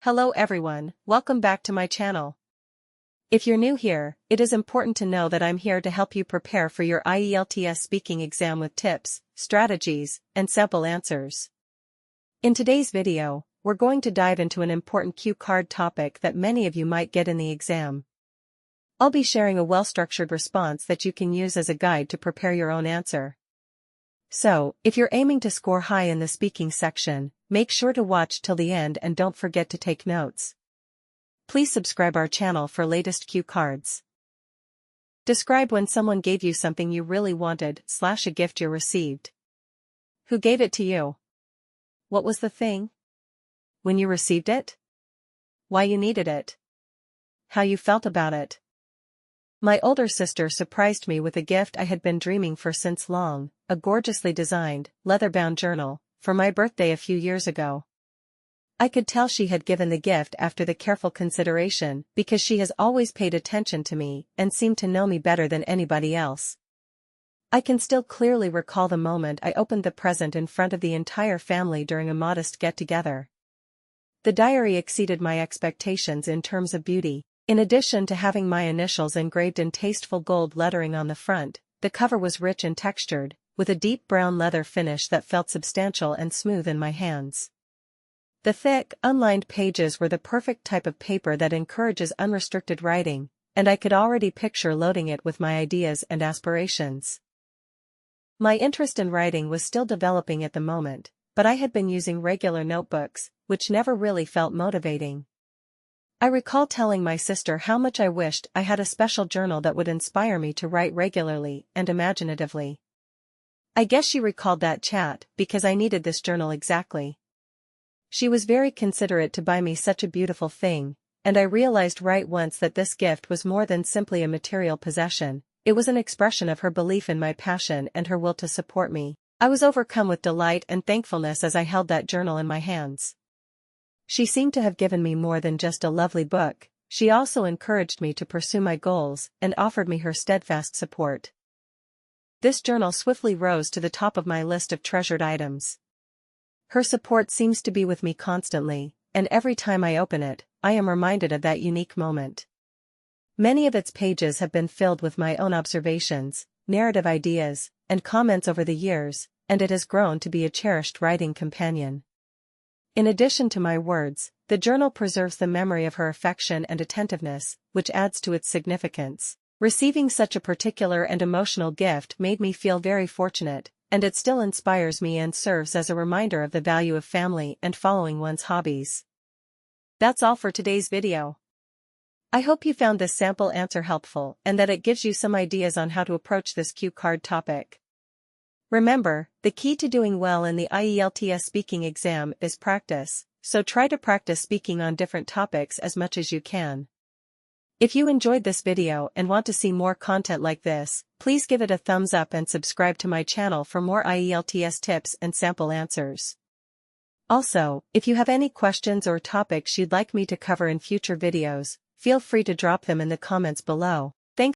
Hello everyone, welcome back to my channel. If you're new here, it is important to know that I'm here to help you prepare for your IELTS speaking exam with tips, strategies, and sample answers. In today's video, we're going to dive into an important cue card topic that many of you might get in the exam. I'll be sharing a well-structured response that you can use as a guide to prepare your own answer. So, if you're aiming to score high in the speaking section, make sure to watch till the end and don't forget to take notes. Please subscribe our channel for latest cue cards. Describe when someone gave you something you really wanted / a gift you received. Who gave it to you? What was the thing? When you received it? Why you needed it? How you felt about it? My older sister surprised me with a gift I had been dreaming for since long, a gorgeously designed, leather-bound journal, for my birthday a few years ago. I could tell she had given the gift after the careful consideration because she has always paid attention to me and seemed to know me better than anybody else. I can still clearly recall the moment I opened the present in front of the entire family during a modest get-together. The diary exceeded my expectations in terms of beauty. In addition to having my initials engraved in tasteful gold lettering on the front, the cover was rich and textured, with a deep brown leather finish that felt substantial and smooth in my hands. The thick, unlined pages were the perfect type of paper that encourages unrestricted writing, and I could already picture loading it with my ideas and aspirations. My interest in writing was still developing at the moment, but I had been using regular notebooks, which never really felt motivating. I recall telling my sister how much I wished I had a special journal that would inspire me to write regularly and imaginatively. I guess she recalled that chat because I needed this journal exactly. She was very considerate to buy me such a beautiful thing, and I realized right once that this gift was more than simply a material possession. It was an expression of her belief in my passion and her will to support me. I was overcome with delight and thankfulness as I held that journal in my hands. She seemed to have given me more than just a lovely book. She also encouraged me to pursue my goals and offered me her steadfast support. This journal swiftly rose to the top of my list of treasured items. Her support seems to be with me constantly, and every time I open it, I am reminded of that unique moment. Many of its pages have been filled with my own observations, narrative ideas, and comments over the years, and it has grown to be a cherished writing companion. In addition to my words, the journal preserves the memory of her affection and attentiveness, which adds to its significance. Receiving such a particular and emotional gift made me feel very fortunate, and it still inspires me and serves as a reminder of the value of family and following one's hobbies. That's all for today's video. I hope you found this sample answer helpful and that it gives you some ideas on how to approach this cue card topic. Remember, the key to doing well in the IELTS speaking exam is practice, so try to practice speaking on different topics as much as you can. If you enjoyed this video and want to see more content like this, please give it a thumbs up and subscribe to my channel for more IELTS tips and sample answers. Also, if you have any questions or topics you'd like me to cover in future videos, feel free to drop them in the comments below.